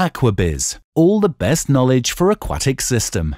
AQUABIZ, all the best knowledge for aquatic system.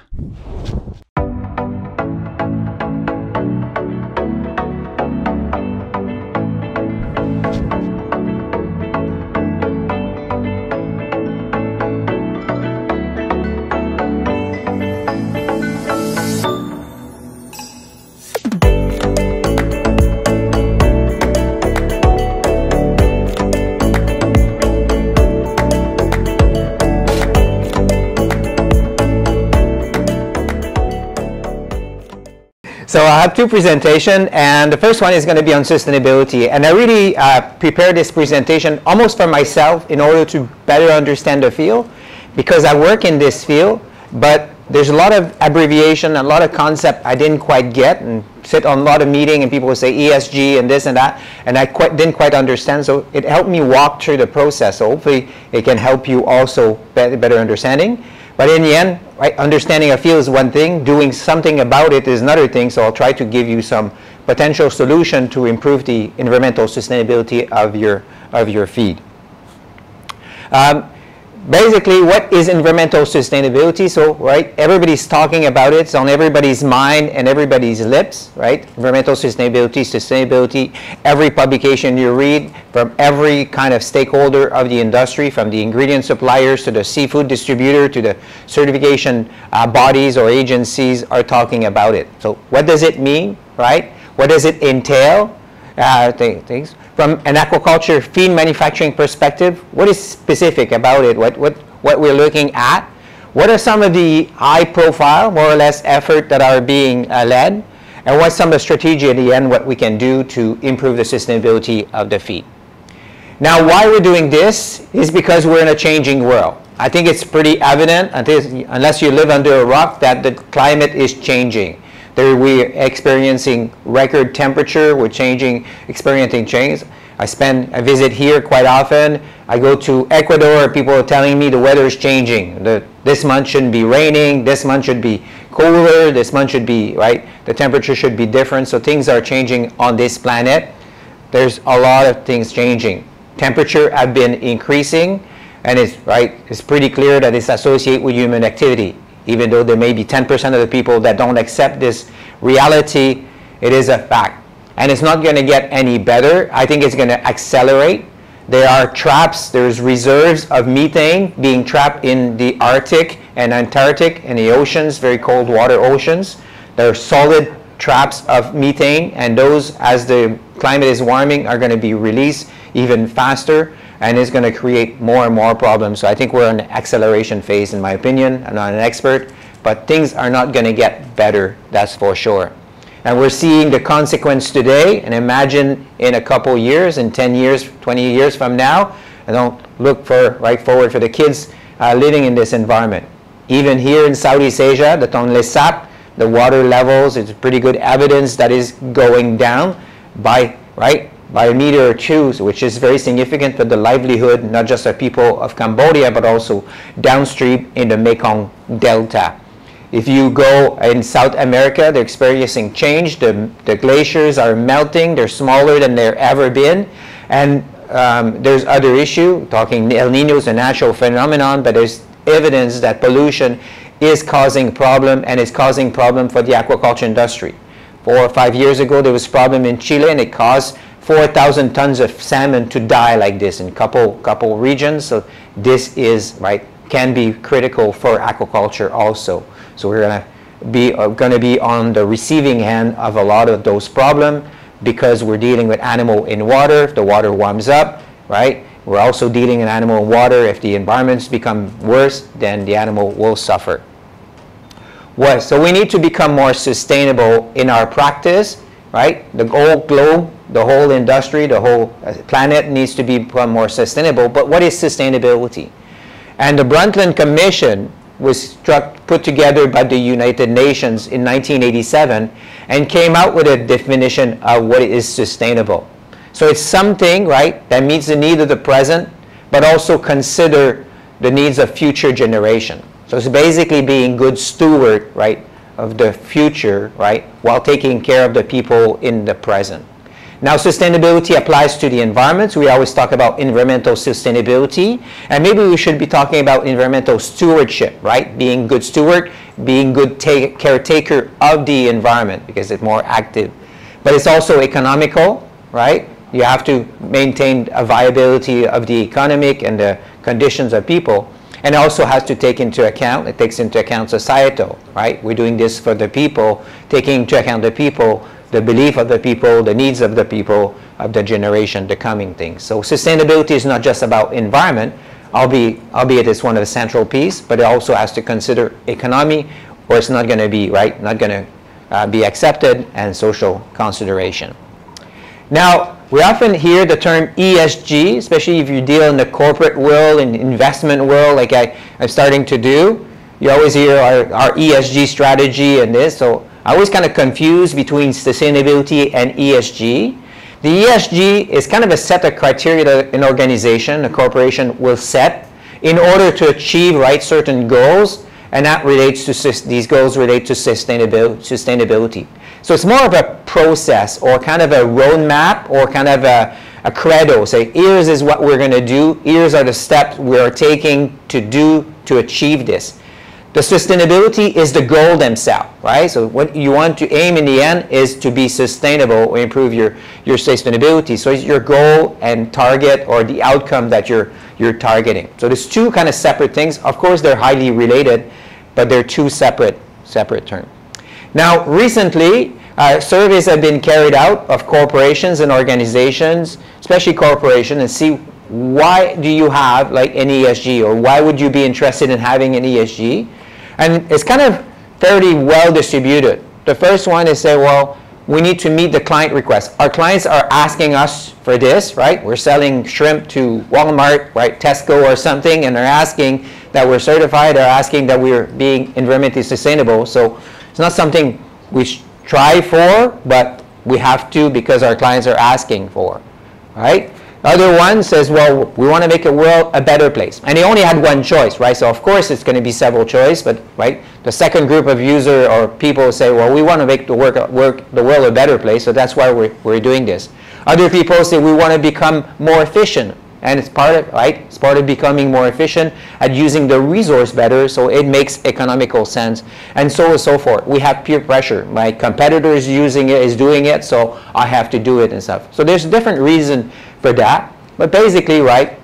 So I have two presentations, and the first one is going to be on sustainability. And I really prepared this presentation almost for myself in order to better understand the field, because I work in this field, but there's a lot of abbreviation, a lot of concept I didn't quite get, and sit on a lot of meetings and people will say ESG and this and that, and I didn't quite understand. So it helped me walk through the process. So hopefully it can help you also better understanding. But in the end, right, understanding a field is one thing, doing something about it is another thing, so I'll try to give you some potential solution to improve the environmental sustainability of your feed. Basically, what is environmental sustainability? So, right, everybody's talking about it, it's on everybody's mind and everybody's lips, right? Environmental sustainability, every publication you read from every kind of stakeholder of the industry, from the ingredient suppliers to the seafood distributor to the certification bodies or agencies are talking about it. So what does it mean, right? What does it entail? Things. From an aquaculture feed manufacturing perspective, what is specific about it? What we're looking at? What are some of the high profile, more or less, effort that are being led? And what's some of the strategy at the end, what we can do to improve the sustainability of the feed? Now, why we're doing this is because we're in a changing world. I think it's pretty evident, unless you live under a rock, that the climate is changing. We're experiencing record temperature. We're experiencing change. I visit here quite often. I go to Ecuador. People are telling me the weather is changing. This month shouldn't be raining. This month should be cooler. This month should be, right? The temperature should be different. So things are changing on this planet. There's a lot of things changing. Temperature have been increasing, and it's pretty clear that it's associated with human activity. Even though there may be 10% of the people that don't accept this reality, it is a fact. And it's not going to get any better. I think it's going to accelerate. There are traps, there's reserves of methane being trapped in the Arctic and Antarctic and the oceans, very cold water oceans. There are solid traps of methane, and those, as the climate is warming, are going to be released even faster. And it's going to create more and more problems. So I think we're in an acceleration phase, in my opinion. I'm not an expert, but things are not going to get better, that's for sure. And we're seeing the consequence today, and imagine in a couple years, in 10 years, 20 years from now, and don't look right forward for the kids living in this environment. Even here in Southeast Asia, the Tonle Sap, the water levels, it's pretty good evidence that is going down by a meter or two, which is very significant for the livelihood, not just of people of Cambodia, but also downstream in the Mekong Delta. If you go in South America, they're experiencing change. The glaciers are melting. They're smaller than they've ever been. And there's other issue, talking El Nino is a natural phenomenon, but there's evidence that pollution is causing problem, and is causing problem for the aquaculture industry. 4 or 5 years ago, there was a problem in Chile, and it caused 4,000 tons of salmon to die like this in couple regions. So this can be critical for aquaculture also. So we're going to be on the receiving end of a lot of those problems, because we're dealing with animal in water. If the water warms up, right? We're also dealing with animal in water. If the environments become worse, then the animal will suffer. So we need to become more sustainable in our practice, right? The whole globe, the whole industry, the whole planet needs to become more sustainable. But what is sustainability? And the Brundtland Commission was put together by the United Nations in 1987 and came out with a definition of what is sustainable. So it's something, right, that meets the need of the present, but also consider the needs of future generation. So it's basically being good steward, right, of the future, right, while taking care of the people in the present. Now, sustainability applies to the environment. So we always talk about environmental sustainability. And maybe we should be talking about environmental stewardship, right? Being good steward, being good caretaker of the environment because it's more active. But it's also economical, right? You have to maintain a viability of the economic and the conditions of people. And also has to take into account, it takes into account societal, right? We're doing this for the people, taking into account the people, the belief of the people, the needs of the people, of the generation, the coming things. So sustainability is not just about environment, albeit it's one of the central piece, but it also has to consider economy, or it's not going to be, right, not going to be accepted, and social consideration. Now, we often hear the term ESG, especially if you deal in the corporate world and investment world like I'm starting to do. You always hear our ESG strategy and this, so I always kind of confuse between sustainability and ESG. The ESG is kind of a set of criteria that an organization, a corporation will set in order to achieve, right, certain goals, and that relates to, these goals relate to sustainability. So it's more of a process or kind of a roadmap or kind of a credo. Say, here's is what we're going to do. Here's are the steps we're taking to achieve this. The sustainability is the goal themselves, right? So what you want to aim in the end is to be sustainable or improve your sustainability. So it's your goal and target or the outcome that you're targeting. So there's two kind of separate things. Of course, they're highly related, but they're two separate terms. Now, recently, surveys have been carried out of corporations and organizations, especially corporations, and see why do you have like an ESG, or why would you be interested in having an ESG? And it's kind of fairly well distributed. The first one is say, well, we need to meet the client requests. Our clients are asking us for this, right? We're selling shrimp to Walmart, right, Tesco or something, and they're asking that we're certified, they're asking that we're being environmentally sustainable. So it's not something we strive for, but we have to because our clients are asking for, right? The other one says, well, we want to make the world a better place. And they only had one choice, right? So of course it's going to be several choices, but right, the second group of user or people say, well, we want to make the world a better place, so that's why we're doing this. Other people say we want to become more efficient. And it's part of, right? It's part of becoming more efficient at using the resource better, so it makes economical sense, and so on and so forth. We have peer pressure. My competitor is using it, is doing it, so I have to do it and stuff. So there's different reason for that, but basically, right,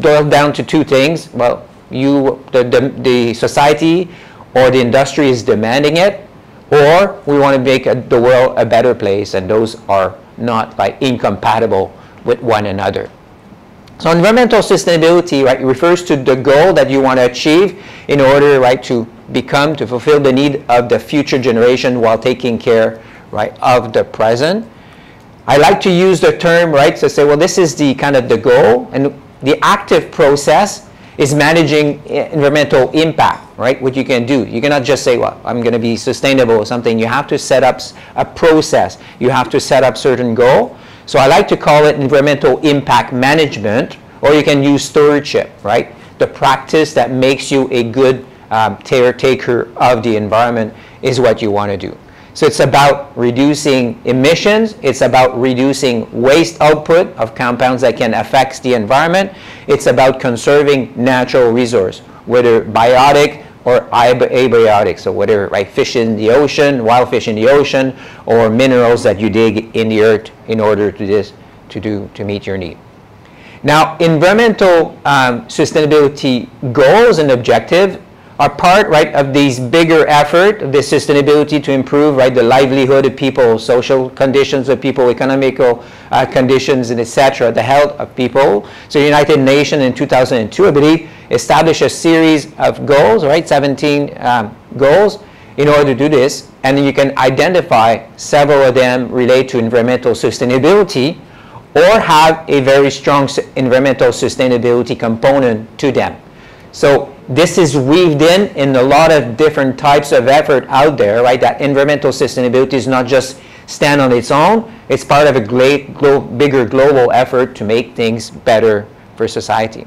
boiled down to two things. Well, the society or the industry is demanding it, or we want to make the world a better place, and those are not like incompatible with one another. So environmental sustainability, right, refers to the goal that you want to achieve in order, right, to fulfill the need of the future generation while taking care, right, of the present. I like to use the term, right, to say, well, this is the kind of the goal, and the active process is managing environmental impact, right, what you can do. You cannot just say, well, I'm going to be sustainable or something. You have to set up a process. You have to set up certain goal. So I like to call it environmental impact management, or you can use stewardship, right? The practice that makes you a good caretaker of the environment is what you want to do. So it's about reducing emissions. It's about reducing waste output of compounds that can affect the environment. It's about conserving natural resource, whether biotic or abiotic, so whether, right, fish in the ocean, wild fish in the ocean, or minerals that you dig in the earth in order to meet your need. Now, environmental sustainability goals and objectives are part, right, of these bigger effort of the sustainability to improve, right, the livelihood of people, social conditions of people, economical conditions, and etc., the health of people. So United Nations in 2002, I believe, established a series of goals, right, 17 goals in order to do this, and then you can identify several of them relate to environmental sustainability or have a very strong environmental sustainability component to them. So this is weaved in a lot of different types of effort out there, right? That environmental sustainability is not just stand on its own. It's part of a bigger global effort to make things better for society.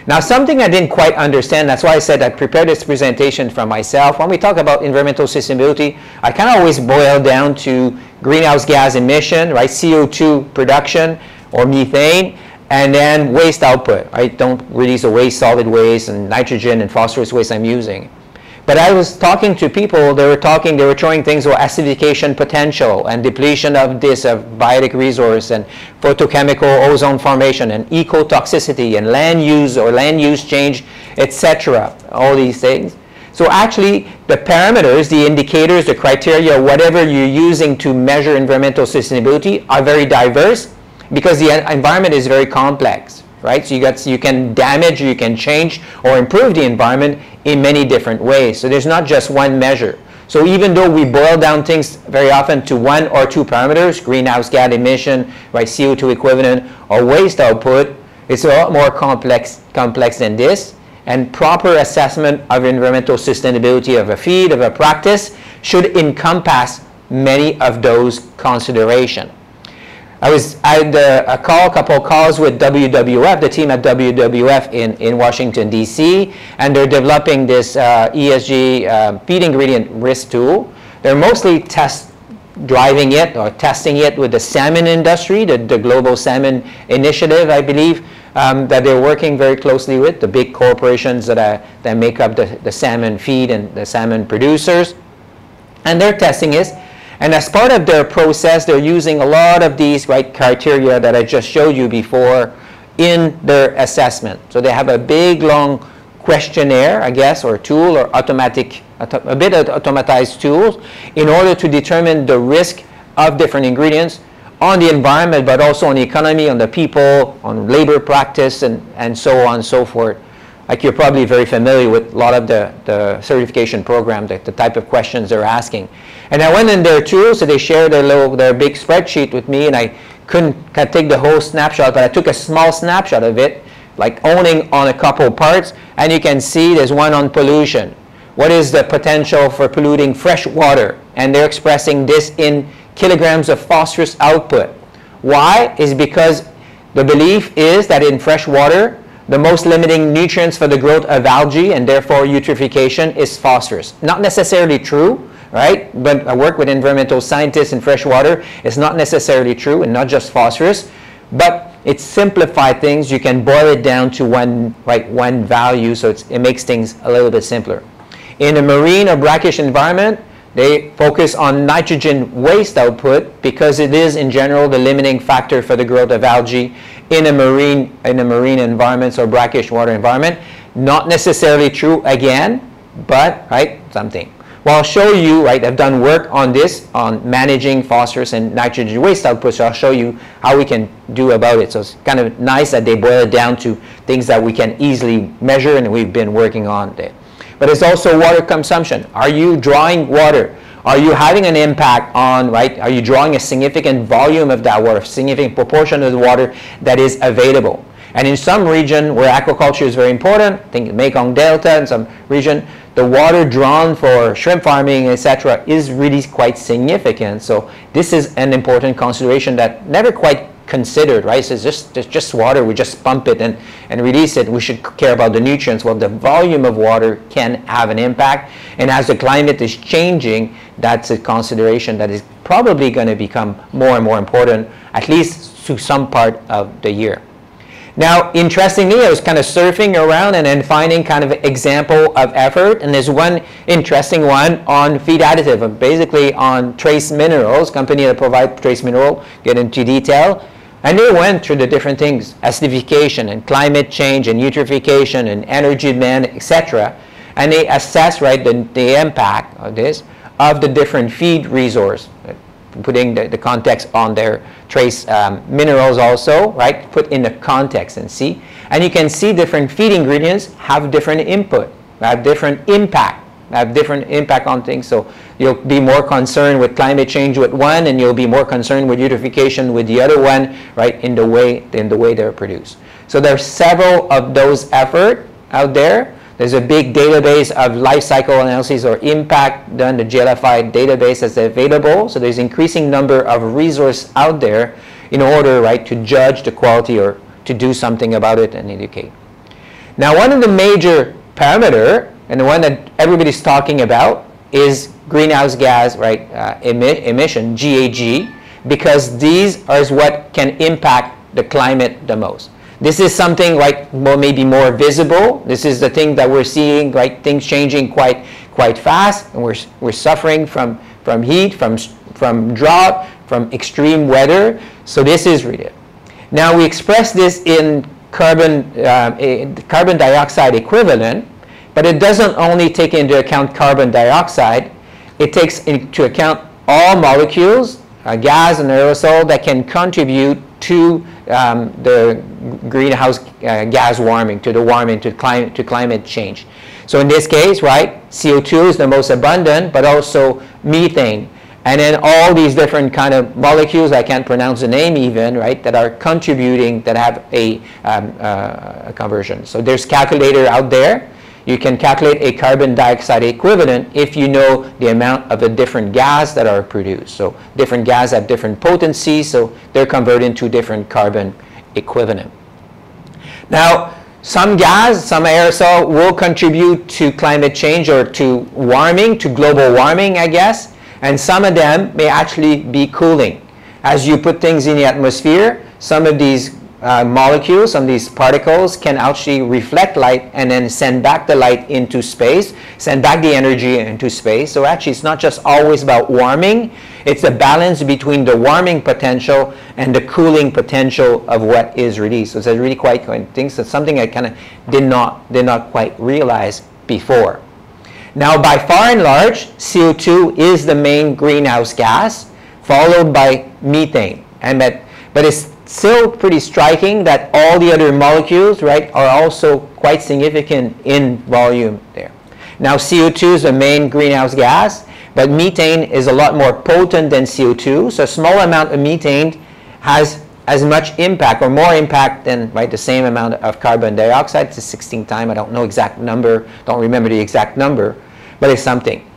Now, something I didn't quite understand, that's why I said I prepared this presentation for myself. When we talk about environmental sustainability, I kind of always boil down to greenhouse gas emission, right? CO2 production or methane, and then waste output, right? Don't release the waste, solid waste, and nitrogen and phosphorus waste I'm using. But I was talking to people, they were showing things about acidification potential and depletion of this, of biotic resource and photochemical ozone formation and ecotoxicity and land use or land use change, etc. All these things. So actually, the parameters, the indicators, the criteria, whatever you're using to measure environmental sustainability are very diverse because the environment is very complex, right? So you can damage, you can change or improve the environment in many different ways. So there's not just one measure. So even though we boil down things very often to one or two parameters, greenhouse gas emission, right, CO2 equivalent, or waste output, it's a lot more complex than this. And proper assessment of environmental sustainability of a feed, of a practice, should encompass many of those considerations. I had a couple of calls with WWF, the team at WWF in Washington, D.C., and they're developing this ESG feed ingredient risk tool. They're mostly driving it or testing it with the salmon industry, the Global Salmon Initiative, I believe, that they're working very closely with, the big corporations that make up the salmon feed and the salmon producers. And they're testing it. And as part of their process, they're using a lot of these criteria that I just showed you before in their assessment. So they have a big, long questionnaire, I guess, or tool, or a bit of automatized tools in order to determine the risk of different ingredients on the environment, but also on the economy, on the people, on labor practice, and so on and so forth. Like you're probably very familiar with a lot of the certification program, the type of questions they're asking. And I went in their tool, so they shared their big spreadsheet with me, and I couldn't take the whole snapshot, but I took a small snapshot of it, like owning on a couple parts, and you can see there's one on pollution. What is the potential for polluting fresh water? And they're expressing this in kilograms of phosphorus output. Why? Is because the belief is that in fresh water, the most limiting nutrients for the growth of algae and therefore eutrophication is phosphorus. Not necessarily true, right? But I work with environmental scientists in fresh water. It's not necessarily true, and not just phosphorus, but it's simplified things. You can boil it down to one value, so it makes things a little bit simpler. In a marine or brackish environment, they focus on nitrogen waste output because it is, in general, the limiting factor for the growth of algae in a marine environment or brackish water environment. Not necessarily true again, but something. Well, I'll show you, I've done work on this, on managing phosphorus and nitrogen waste output, so I'll show you how we can do about it. So it's kind of nice that they boil it down to things that we can easily measure, and we've been working on it. But it's also water consumption. Are you drawing water? Are you having an impact on, are you drawing a significant volume of that water, a significant proportion of the water that is available? And in some region where aquaculture is very important, think Mekong Delta, in some region, the water drawn for shrimp farming, etc., is really quite significant. So this is an important consideration that never quite considered, So it's just water, we just pump it and release it. We should care about the nutrients. Well, the volume of water can have an impact, and as the climate is changing, that's a consideration that is probably going to become more and more important, at least to some part of the year. Now, interestingly, I was kind of surfing around and then finding kind of an example of effort, and there's one interesting one on feed additive, basically on trace minerals, company that provide trace mineral, get into detail. And they went through the different things, acidification and climate change and eutrophication and energy demand, etc. And they assess, the impact of this, of the different feed resource, putting the context on their trace minerals also, put in the context and see. And you can see different feed ingredients have different input, have different impact on things. So you'll be more concerned with climate change with one, and you'll be more concerned with eutrophication with the other one, in the way they're produced. So there's several of those efforts out there. There's a big database of life cycle analysis or impact done, the GLFI database that's available. So there's increasing number of resources out there in order, to judge the quality or to do something about it and educate. Now, one of the major parameter, and the one that everybody's talking about, is greenhouse gas, right, emission, GHG, because these are what can impact the climate the most. This is something, right, well, maybe more visible. This is the thing that we're seeing, right, things changing quite fast, and we're suffering from heat, from drought, from extreme weather. So this is really it. Now we express this in carbon dioxide equivalent, but it doesn't only take into account carbon dioxide. It takes into account all molecules, gas and aerosol, that can contribute to the greenhouse gas warming, to climate change. So in this case, right, CO2 is the most abundant, but also methane. And then all these different kind of molecules, I can't pronounce the name even, right, that are contributing, that have a conversion. So there's calculator out there. You can calculate a carbon dioxide equivalent if you know the amount of the different gas that are produced. So different gas have different potencies, so they're converted into different carbon equivalent. Now, some gas, some aerosol will contribute to climate change or to warming, to global warming, I guess. And some of them may actually be cooling. As you put things in the atmosphere, some of these molecules, some of these particles can actually reflect light and then send back the light into space, send back the energy into space. So actually it's not just always about warming, it's the balance between the warming potential and the cooling potential of what is released. So it's a really quite things. That's something I kind of did not quite realize before. Now, by far and large, CO2 is the main greenhouse gas, followed by methane. But it's still pretty striking that all the other molecules, right, are also quite significant in volume there. Now, CO2 is the main greenhouse gas, but methane is a lot more potent than CO2. So a small amount of methane has as much impact or more impact than, right, the same amount of carbon dioxide. It's 16 times. I don't know exact number, don't remember the exact number, but it's something.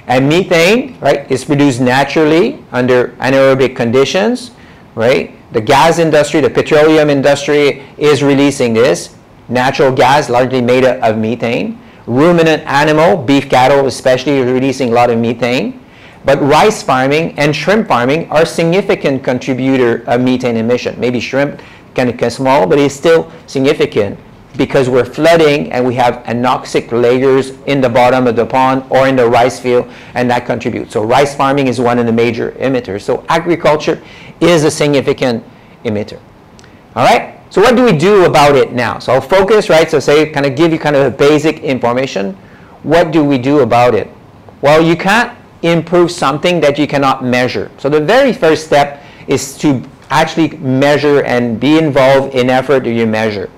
And methane, right, is produced naturally under anaerobic conditions, right? The gas industry, the petroleum industry is releasing this. Natural gas, largely made of methane. Ruminant animal, beef cattle especially, is releasing a lot of methane. But rice farming and shrimp farming are significant contributor of methane emission. Maybe shrimp kind of small, but it's still significant because we're flooding and we have anoxic layers in the bottom of the pond or in the rice field, and that contributes. So rice farming is one of the major emitters. So agriculture is a significant emitter. All right, so what do we do about it now? So I'll focus, right, so say, kind of give you kind of a basic information. What do we do about it? Well, you can't improve something that you cannot measure. So the very first step is to actually measure and be involved in effort that you measure.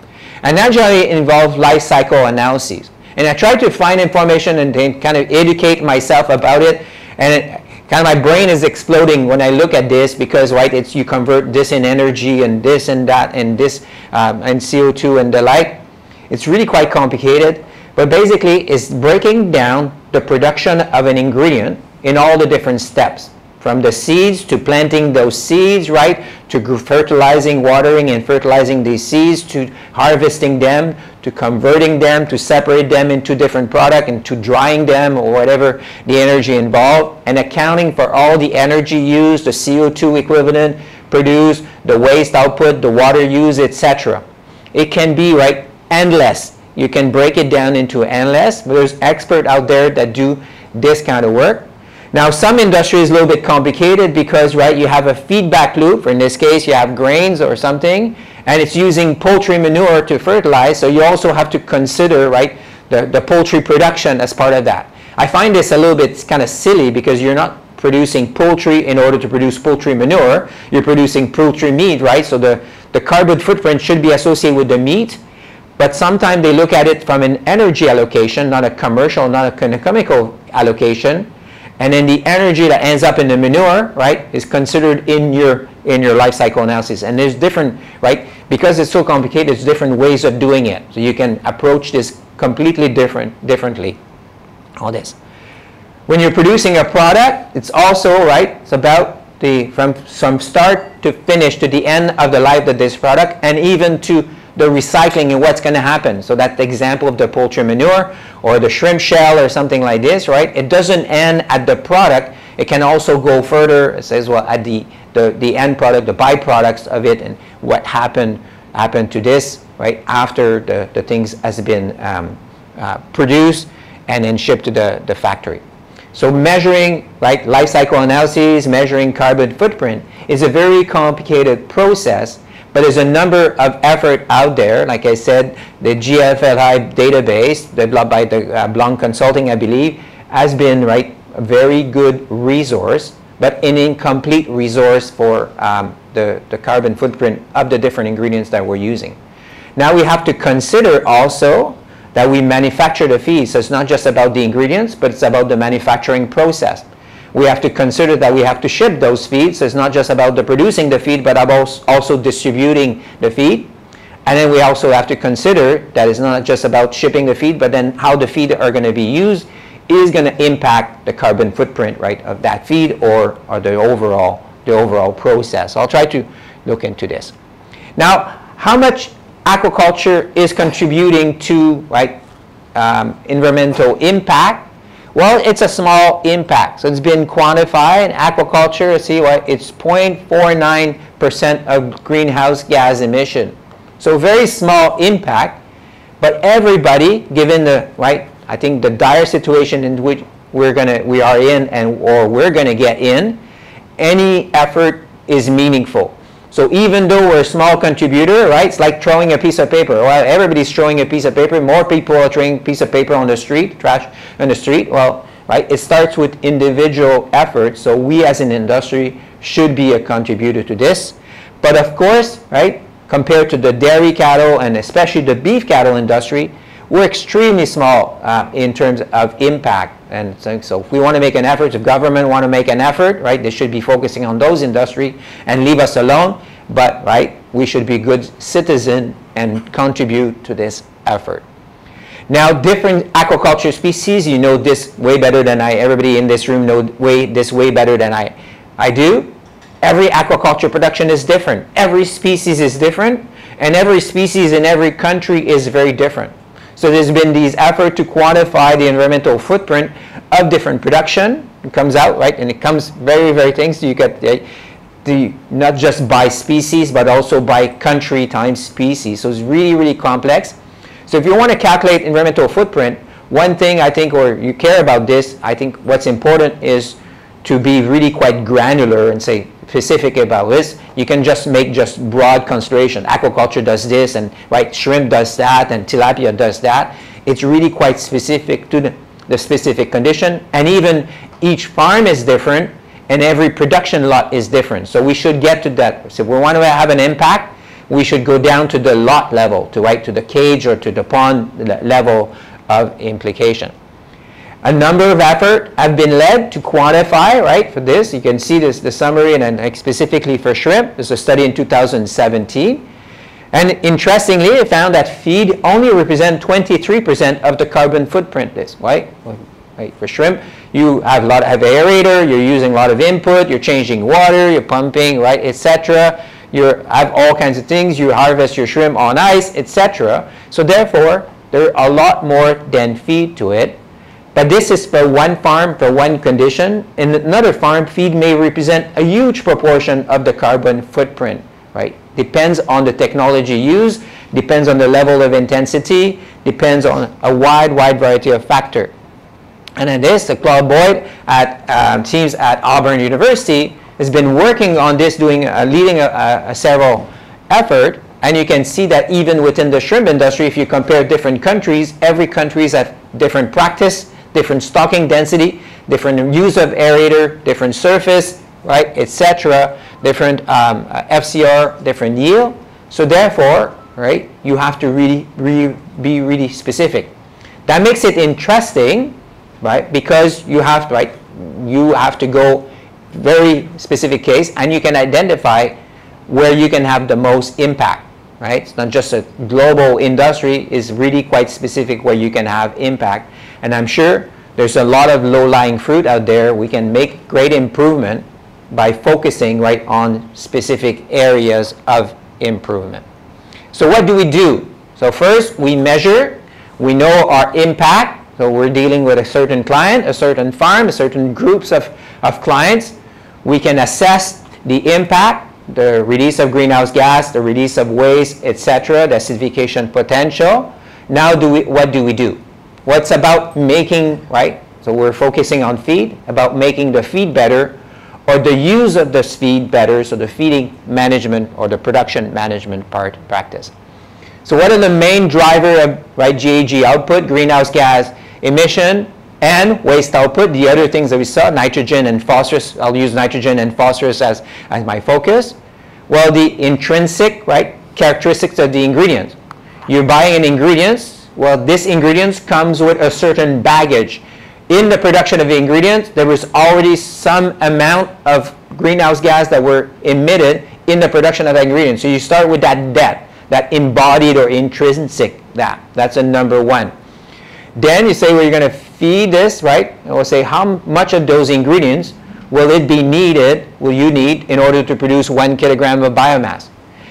And that generally involves life cycle analyses. And I try to find information and kind of educate myself about it. And kind of my brain is exploding when I look at this because, right, it's you convert this in energy and this and that and this and CO2 and the like. It's really quite complicated. But basically, it's breaking down the production of an ingredient in all the different steps. From the seeds to planting those seeds, right, to fertilizing, watering and fertilizing these seeds, to harvesting them, to converting them, to separate them into different products, and to drying them or whatever the energy involved, and accounting for all the energy used, the CO2 equivalent produced, the waste output, the water use, etc. It can be, right, endless. You can break it down into endless, but there's experts out there that do this kind of work. Now, some industry is a little bit complicated because, right, you have a feedback loop. In this case, you have grains or something, and it's using poultry manure to fertilize. So you also have to consider, right, the poultry production as part of that. I find this a little bit kind of silly because you're not producing poultry in order to produce poultry manure. You're producing poultry meat, right? So the carbon footprint should be associated with the meat. But sometimes they look at it from an energy allocation, not a commercial, not a chemical allocation. And then the energy that ends up in the manure, right, is considered in your life cycle analysis. And there's different, right, because it's so complicated, there's different ways of doing it. So you can approach this completely differently. All this. When you're producing a product, it's also, right, it's about from start to finish to the end of the life of this product, and even to the recycling and what's going to happen. So that's the example of the poultry manure or the shrimp shell or something like this, right? It doesn't end at the product. It can also go further. It says, well, at the end product, the byproducts of it, and what happened to this, right, after the things has been produced and then shipped to the factory. So measuring, right, life cycle analyses, measuring carbon footprint is a very complicated process, but there's a number of effort out there. Like I said, the GFLI database developed by the Blanc Consulting, I believe, has been, right, a very good resource, but an incomplete resource for the carbon footprint of the different ingredients that we're using. Now we have to consider also that we manufacture the feed, so it's not just about the ingredients, but it's about the manufacturing process. We have to consider that we have to ship those feeds, so it's not just about the producing the feed, but about also distributing the feed. And then we also have to consider that it's not just about shipping the feed, but then how the feed are going to be used is going to impact the carbon footprint, right, of that feed or the overall process. So I'll try to look into this. Now, how much aquaculture is contributing to, right, environmental impact? Well, it's a small impact. So it's been quantified. Aquaculture, see what, it's 0.49% of greenhouse gas emission. So very small impact, but everybody, given the, right, I think the dire situation in which we are in or we're gonna get in, any effort is meaningful. So even though we're a small contributor, right, it's like throwing a piece of paper. Well, everybody's throwing a piece of paper. More people are throwing a piece of paper on the street, trash on the street. Well, right, it starts with individual effort. So we as an industry should be a contributor to this. But of course, right, compared to the dairy cattle and especially the beef cattle industry, we're extremely small in terms of impact. And so if we want to make an effort, if government want to make an effort, right, they should be focusing on those industries and leave us alone. But, right, we should be good citizens and contribute to this effort. Now, different aquaculture species, you know this way better than everybody in this room knows this way better than I do. Every aquaculture production is different. Every species is different. And every species in every country is very different. So there's been these efforts to quantify the environmental footprint of different production. It comes out, right, and it comes very things. So you get not just by species, but also by country times species. So it's really complex. So if you want to calculate environmental footprint, one thing I think, or you care about this, I think what's important is to be really quite granular and say specific about this. You can just make broad consideration. Aquaculture does this, and, right, shrimp does that, and tilapia does that. It's really quite specific to the specific condition, and even each farm is different, and every production lot is different. So we should get to that. So if we want to have an impact, we should go down to the lot level, to the cage or to the pond level of implication. A number of efforts have been led to quantify, right, for this. You can see this, the summary, and then specifically for shrimp. There's a study in 2017. And interestingly, it found that feed only represent 23% of the carbon footprint. Right? For shrimp, you have a lot of aerator, you're using a lot of input, you're changing water, you're pumping, right, etc. You have all kinds of things. You harvest your shrimp on ice, etc. So therefore, there are a lot more than feed to it. But this is for one farm, for one condition. In another farm, feed may represent a huge proportion of the carbon footprint, right? Depends on the technology used, depends on the level of intensity, depends on a wide variety of factors. And in this, Claude Boyd teams at Auburn University has been working on this, leading several efforts. And you can see that even within the shrimp industry, if you compare different countries, every country has different practice, different stocking density, different use of aerator, different surface, right, etc., different FCR, different yield. So therefore, right, you have to be really specific. That makes it interesting, right, because you have to go very specific case, and you can identify where you can have the most impact, right? It's not just a global industry, it's really quite specific where you can have impact. And I'm sure there's a lot of low-lying fruit out there. We can make great improvement by focusing, right, on specific areas of improvement. So what do we do? So first, we measure. We know our impact. So we're dealing with a certain client, a certain farm, a certain groups of clients. We can assess the impact, the release of greenhouse gas, the release of waste, etc., the acidification potential. Now what do we do? What's about making, right? So we're focusing on feed, about making the feed better, or the use of this feed better, so the feeding management or the production management practice. So what are the main driver of, right, GHG output, greenhouse gas emission, and waste output? The other things that we saw, nitrogen and phosphorus. I'll use nitrogen and phosphorus as my focus. Well, the intrinsic, right, characteristics of the ingredients. You're buying an ingredients. Well, this ingredients comes with a certain baggage. In the production of the ingredients, there was already some amount of greenhouse gas that were emitted in the production of the ingredients. So you start with that debt, that embodied or intrinsic that. That's a number one. Then you say, well, you're going to feed this, right? And we'll say, how much of those ingredients will it be needed, will you need in order to produce 1 kilogram of biomass?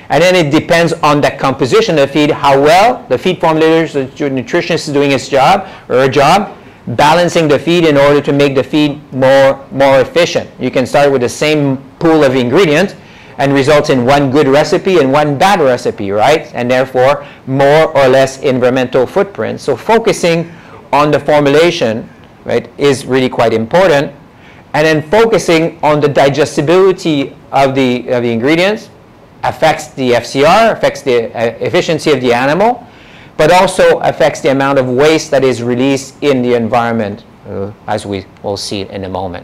And then it depends on the composition of the feed, how well the feed formulators, the nutritionist is doing his job or her job, balancing the feed in order to make the feed more efficient. You can start with the same pool of ingredients and results in one good recipe and one bad recipe, right? And therefore, more or less environmental footprint. So focusing on the formulation, right, is really quite important. And then focusing on the digestibility of the ingredients affects the FCR, affects the efficiency of the animal, but also affects the amount of waste that is released in the environment, as we will see in a moment.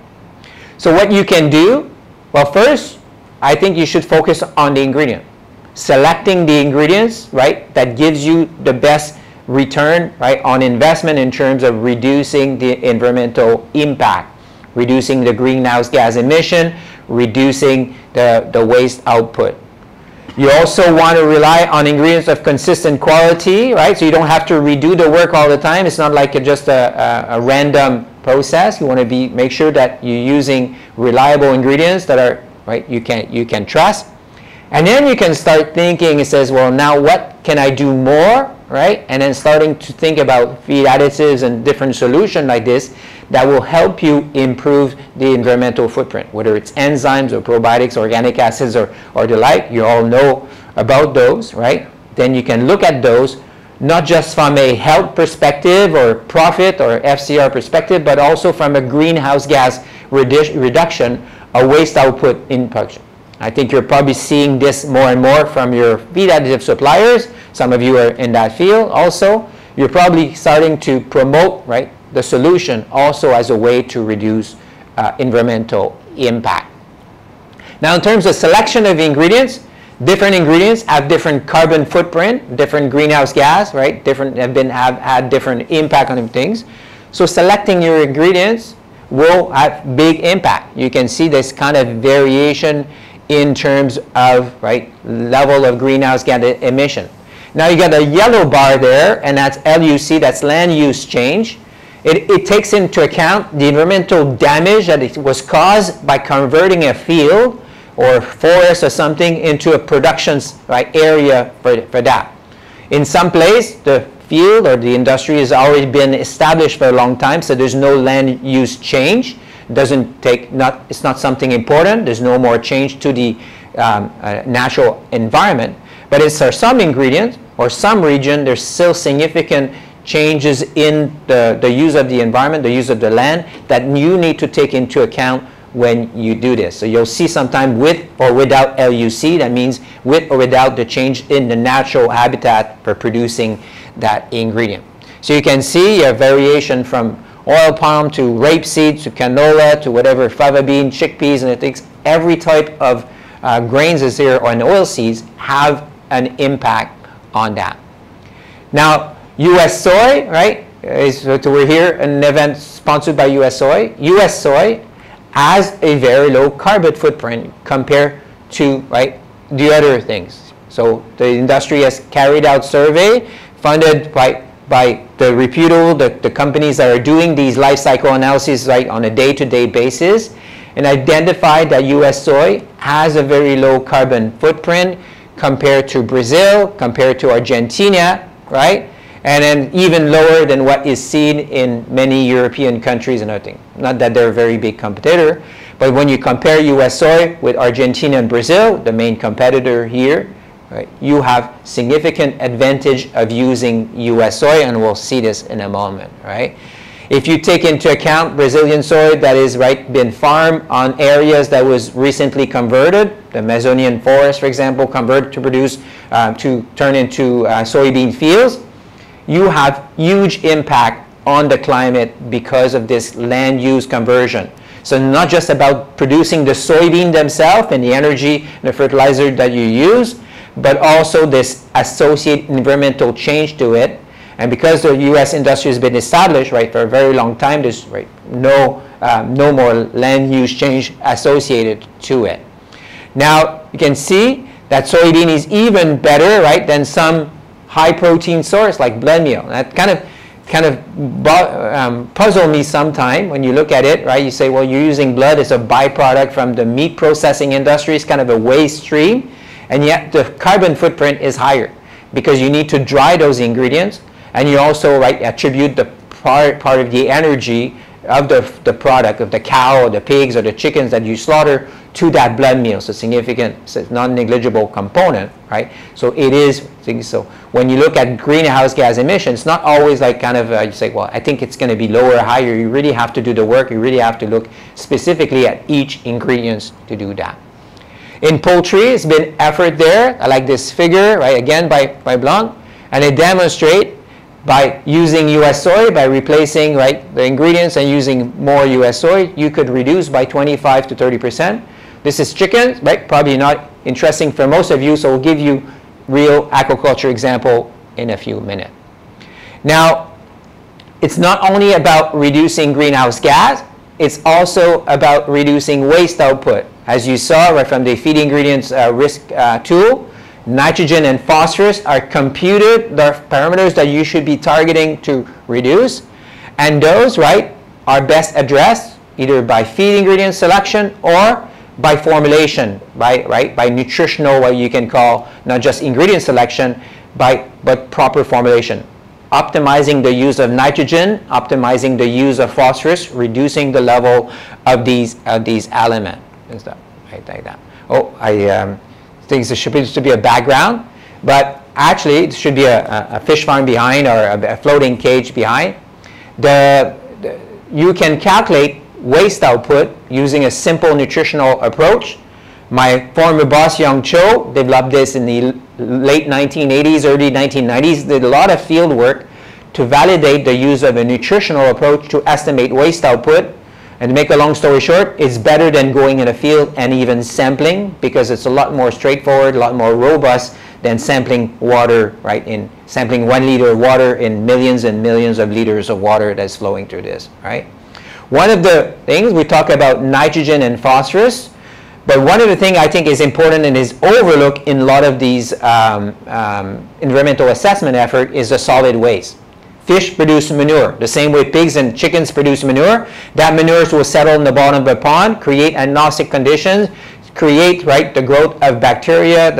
So what you can do, well, first, I think you should focus on the ingredient. Selecting the ingredients, right, that gives you the best return, right, on investment in terms of reducing the environmental impact, reducing the greenhouse gas emission, reducing the waste output. You also want to rely on ingredients of consistent quality, right? So you don't have to redo the work all the time. It's not like just a random process. You want to make sure that you're using reliable ingredients that are, right, you can trust. And then you can start thinking, it says, well, now what can I do more, right? And then starting to think about feed additives and different solutions like this that will help you improve the environmental footprint, whether it's enzymes or probiotics, organic acids, or the like. You all know about those, right? Then you can look at those, not just from a health perspective or profit or FCR perspective, but also from a greenhouse gas reduction, a waste output in production. I think you're probably seeing this more and more from your feed additive suppliers. Some of you are in that field also. You're probably starting to promote, right, the solution also as a way to reduce environmental impact. Now, in terms of selection of ingredients, different ingredients have different carbon footprint, different greenhouse gas, right? Have had different impact on things. So selecting your ingredients will have big impact. You can see this kind of variation in terms of, right, level of greenhouse gas emission. Now you got a yellow bar there, and that's LUC, that's land use change. It takes into account the environmental damage that it was caused by converting a field or forest or something into a production, right, area for that. In some place, the field or the industry has already been established for a long time, so there's no land use change. It's not something important. There's no more change to the natural environment. But it's for some ingredients or some region, there's still significant changes in the use of the environment, the use of the land, that you need to take into account when you do this. So you'll see sometime with or without LUC, that means with or without the change in the natural habitat for producing that ingredient. So you can see a variation from oil palm to rapeseed to canola to whatever, fava bean, chickpeas, and things. Every type of grains is here, or oil seeds, have an impact on that. Now, U.S. soy, right? So we're here in an event sponsored by U.S. soy. U.S. soy has a very low carbon footprint compared to, right, the other things. So the industry has carried out survey funded by the reputable, the companies that are doing these life cycle analyses, right, on a day-to-day basis, and identified that U.S. soy has a very low carbon footprint compared to Brazil, compared to Argentina, right? And then even lower than what is seen in many European countries and other things. Not that they're a very big competitor, but when you compare U.S. soy with Argentina and Brazil, the main competitor here, right, you have significant advantage of using U.S. soy, and we'll see this in a moment, right? If you take into account Brazilian soy that is been farmed on areas that was recently converted, the Amazonian forest, for example, converted to produce, to turn into soybean fields, you have huge impact on the climate because of this land use conversion. So not just about producing the soybean themselves and the energy and the fertilizer that you use, but also this associated environmental change to it. And because the U.S. industry has been established, right, for a very long time, there's no more land use change associated to it. Now you can see that soybean is even better, right, than some high protein source like blood meal. That kind of puzzle me sometime when you look at it, right? You say, well, you're using blood as a byproduct from the meat processing industry. It's kind of a waste stream, and yet the carbon footprint is higher because you need to dry those ingredients, and you also attribute the part of the energy of the product of the cow or the pigs or the chickens that you slaughter to that blood meal. So significant, non-negligible component, right? So it is, so when you look at greenhouse gas emissions, it's not always like kind of, you say, well, I think it's going to be lower or higher. You really have to do the work. You really have to look specifically at each ingredient to do that. In poultry, it's been effort there. I like this figure, right, again by Blanc, and it demonstrates by using U.S. soy, by replacing the ingredients and using more U.S. soy, you could reduce by 25 to 30%. This is chicken, right? Probably not interesting for most of you, so we'll give you real aquaculture example in a few minutes. Now, it's not only about reducing greenhouse gas, it's also about reducing waste output. As you saw right from the feed ingredients risk tool, nitrogen and phosphorus are computed, the parameters that you should be targeting to reduce, and those are best addressed either by feed ingredient selection or by formulation, by nutritional, what you can call not just ingredient selection, but proper formulation. Optimizing the use of nitrogen, optimizing the use of phosphorus, reducing the level of these elements and stuff, like that. Oh, I think there should be a background, but actually it should be a fish farm behind or a floating cage behind. You can calculate waste output using a simple nutritional approach. My former boss, Young Cho, developed this in the late 1980s, early 1990s, did a lot of field work to validate the use of a nutritional approach to estimate waste output. And to make a long story short, it's better than going in a field and even sampling, because it's a lot more straightforward, a lot more robust than sampling water, in sampling 1 liter of water in millions and millions of liters of water that's flowing through this, right? One of the things, we talk about nitrogen and phosphorus, but one of the things I think is important and is overlooked in a lot of these environmental assessment effort is the solid waste. Fish produce manure. The same way pigs and chickens produce manure. That manure will settle in the bottom of a pond, create anostic conditions, create the growth of bacteria,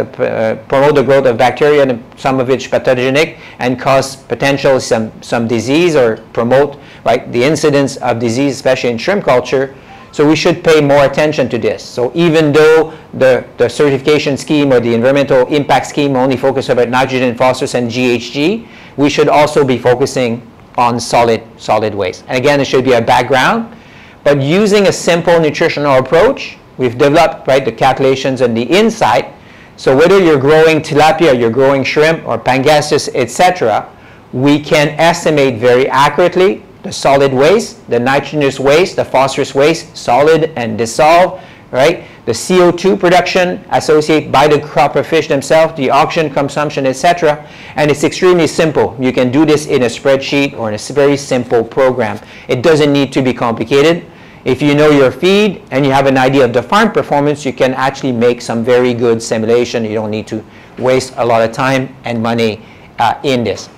promote the growth of bacteria, some of which pathogenic, and cause potential some disease, or promote the incidence of disease, especially in shrimp culture. So we should pay more attention to this. So even though the certification scheme or the environmental impact scheme only focus about nitrogen, phosphorus, and GHG, we should also be focusing on solid waste. And again, it should be a background, but using a simple nutritional approach, we've developed the calculations and the insight. So whether you're growing tilapia, you're growing shrimp or pangasius, etc., we can estimate very accurately the solid waste, the nitrogenous waste, the phosphorus waste, solid and dissolved, the CO2 production associated by the crop of fish themselves, the oxygen consumption, etc. And it's extremely simple. You can do this in a spreadsheet or in a very simple program. It doesn't need to be complicated. If you know your feed and you have an idea of the farm performance, you can actually make some very good simulation. You don't need to waste a lot of time and money in this.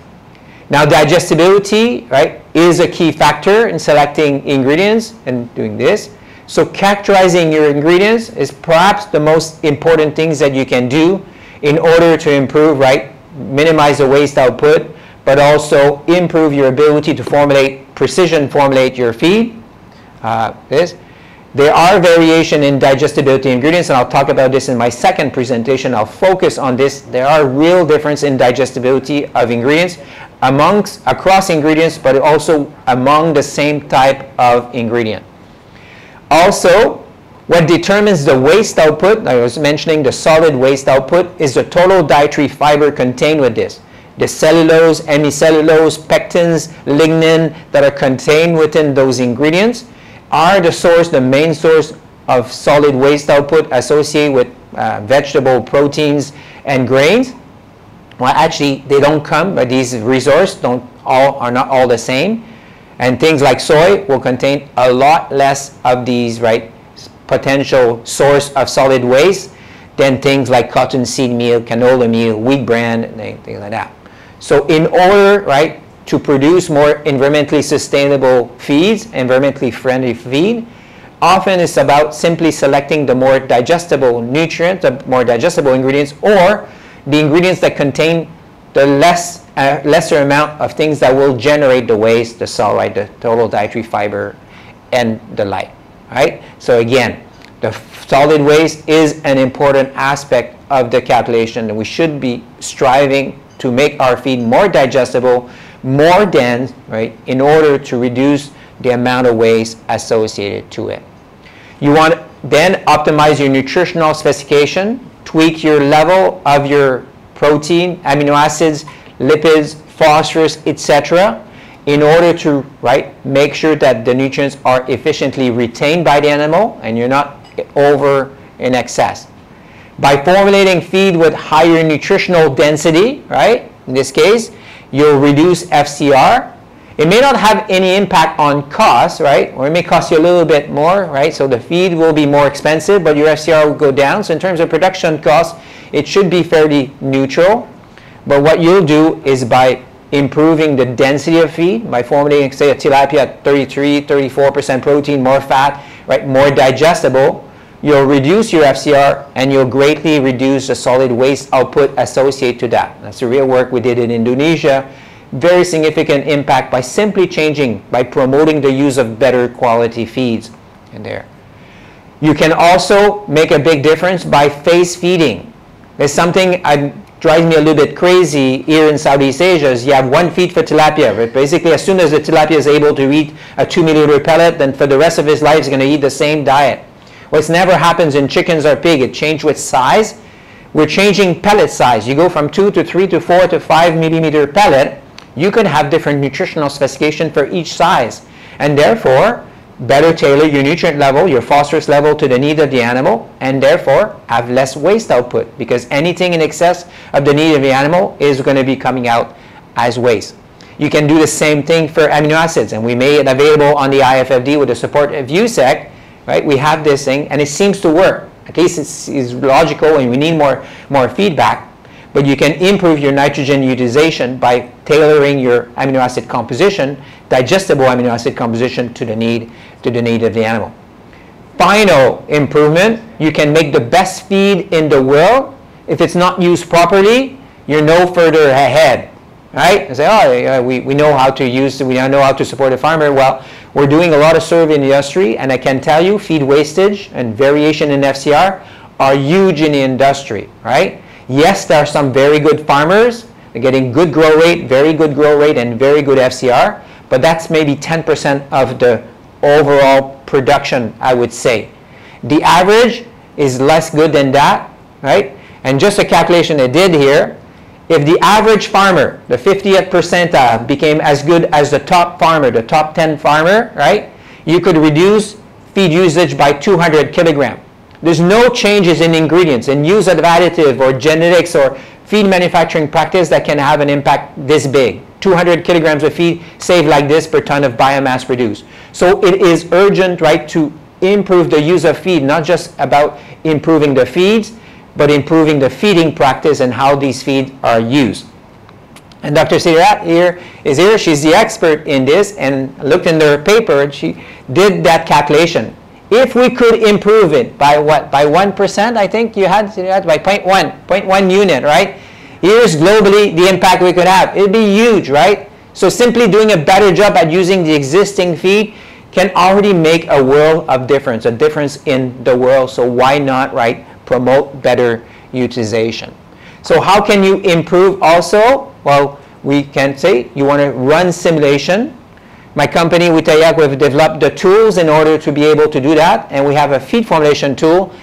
Now, digestibility, is a key factor in selecting ingredients and doing this. So characterizing your ingredients is perhaps the most important things that you can do in order to improve, right, minimize the waste output, but also improve your ability to precision formulate your feed. There are variation in digestibility ingredients, and I'll talk about this in my second presentation. I'll focus on this. There are real difference in digestibility of ingredients across ingredients, but also among the same type of ingredient. Also, what determines the waste output, I was mentioning the solid waste output, is the total dietary fiber contained with this. The cellulose, hemicellulose, pectins, lignin that are contained within those ingredients are the main source of solid waste output associated with vegetable proteins and grains. Well, actually, they don't come, but these resources are not all the same. And things like soy will contain a lot less of these, right, potential source of solid waste than things like cottonseed meal, canola meal, wheat bran, and things like that. So in order, right, to produce more environmentally sustainable feeds, environmentally friendly feed, often it's about simply selecting the more digestible nutrients, the more digestible ingredients, or the ingredients that contain the lesser amount of things that will generate the waste, the salt, right, the total dietary fiber, and the like, right? So again, the solid waste is an important aspect of the calculation, and we should be striving to make our feed more digestible, more dense, right, in order to reduce the amount of waste associated to it. You want to then optimize your nutritional specification, tweak your level of your protein, amino acids, lipids, phosphorus, etc., in order to, right, make sure that the nutrients are efficiently retained by the animal and you're not over in excess. By formulating feed with higher nutritional density, right, in this case, you'll reduce FCR. It may not have any impact on cost, right, or it may cost you a little bit more, right, so the feed will be more expensive, but your FCR will go down. So in terms of production costs, it should be fairly neutral. But what you'll do is by improving the density of feed, by formulating, say, a tilapia at 33, 34% protein, more fat, right, more digestible, you'll reduce your FCR and you'll greatly reduce the solid waste output associated to that. That's the real work we did in Indonesia. Very significant impact by simply changing, by promoting the use of better quality feeds in there. You can also make a big difference by phase feeding. There's something that drives me a little bit crazy here in Southeast Asia is you have one feed for tilapia. But basically, as soon as the tilapia is able to eat a 2 milliliter pellet, then for the rest of his life, he's going to eat the same diet. What never happens in chickens or pig, it changes with size. We're changing pellet size. You go from 2 to 3 to 4 to 5 millimeter pellet. You can have different nutritional specification for each size. And therefore, better tailor your nutrient level, your phosphorus level to the need of the animal, and therefore have less waste output, because anything in excess of the need of the animal is going to be coming out as waste. You can do the same thing for amino acids, and we made it available on the IFFD with the support of USEC. Right? We have this thing, and it seems to work. At least it's logical, and we need more feedback. But you can improve your nitrogen utilization by tailoring your amino acid composition, digestible amino acid composition, to the need of the animal. Final improvement, you can make the best feed in the world. If it's not used properly, you're no further ahead. Right? I say, oh, we know how to use, we know how to support a farmer. Well, we're doing a lot of survey in the industry, and I can tell you feed wastage and variation in FCR are huge in the industry, right? Yes, there are some very good farmers. They're getting good grow rate, very good grow rate, and very good FCR, but that's maybe 10% of the overall production, I would say. The average is less good than that, right? And just a calculation I did here, if the average farmer, the 50th percentile, became as good as the top farmer, the top 10 farmer, right, you could reduce feed usage by 200 kilograms. There's no changes in ingredients, in use of additive or genetics or feed manufacturing practice that can have an impact this big. 200 kilograms of feed saved like this per ton of biomass produced. So it is urgent, right, to improve the use of feed, not just about improving the feeds, but improving the feeding practice and how these feeds are used. And Dr. Sirat is here. She's the expert in this, and looked in their paper, and she did that calculation. If we could improve it by what? By 1%, I think you had by 0.1 unit, right? Here's globally the impact we could have. It'd be huge, right? So simply doing a better job at using the existing feed can already make a world of difference, a difference in the world. So why not, right, promote better utilization? So how can you improve also? Well, we can say you want to run simulation. My company, Wittaya, we've developed the tools in order to be able to do that. And we have a feed formulation tool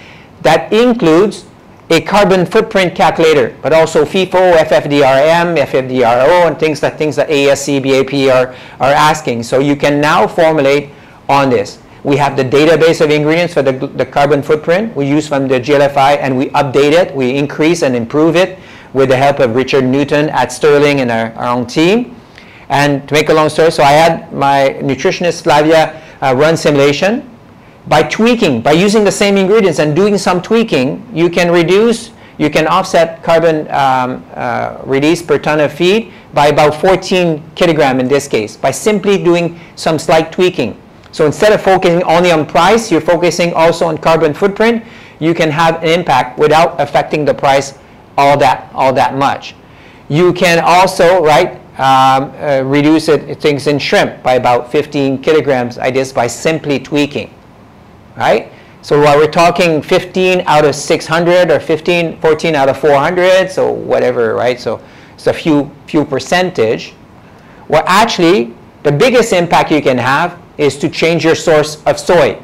that includes a carbon footprint calculator, but also FIFO, FFDRM, FFDRO, and things that ASC, BAP are asking. So you can now formulate on this. We have the database of ingredients for the carbon footprint we use from the GLFI, and we update it, we increase and improve it with the help of Richard Newton at Sterling and our own team. And to make a long story, so I had my nutritionist Flavia run simulation. By tweaking, by using the same ingredients and doing some tweaking, you can offset carbon release per ton of feed by about 14 kilogram in this case, by simply doing some slight tweaking. So instead of focusing only on price, you're focusing also on carbon footprint. You can have an impact without affecting the price all that much. You can also, right, reduce things in shrimp by about 15 kilograms, I guess, by simply tweaking. Right? So while we're talking 15 out of 600 or 14 out of 400, so whatever, right? So it's a few percentage. Well, actually, the biggest impact you can have is to change your source of soy.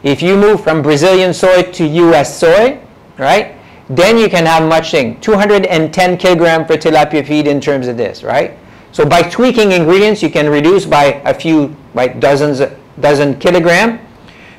If you move from Brazilian soy to US soy, right? Then you can have much thing, 210 kilogram per tilapia feed in terms of this, right? So by tweaking ingredients, you can reduce by a few, right, dozen kilogram.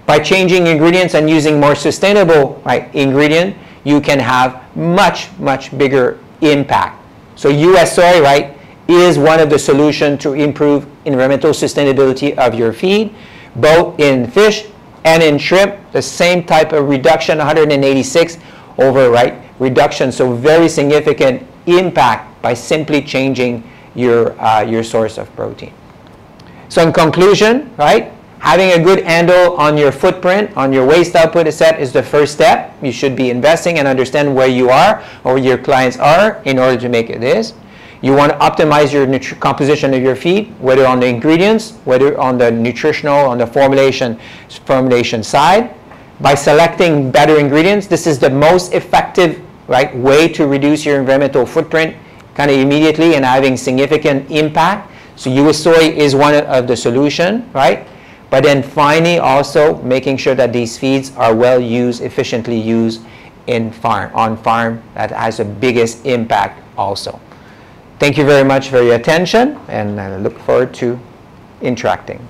By changing ingredients and using more sustainable, right, ingredient, you can have much bigger impact. So US soy, right, is one of the solutions to improve environmental sustainability of your feed, both in fish and in shrimp. The same type of reduction, 186 over, right, reduction. So very significant impact by simply changing your source of protein. So in conclusion, right, having a good handle on your footprint, on your waste output set is the first step. You should be investing and understand where you are or where your clients are in order to make it this. You want to optimize your composition of your feed, whether on the ingredients, whether on the nutritional, on the formulation side. By selecting better ingredients, this is the most effective, right, way to reduce your environmental footprint kind of immediately and having significant impact. So US soy is one of the solution, right? But then finally also making sure that these feeds are well used, efficiently used on farm. That has the biggest impact also. Thank you very much for your attention, and I look forward to interacting.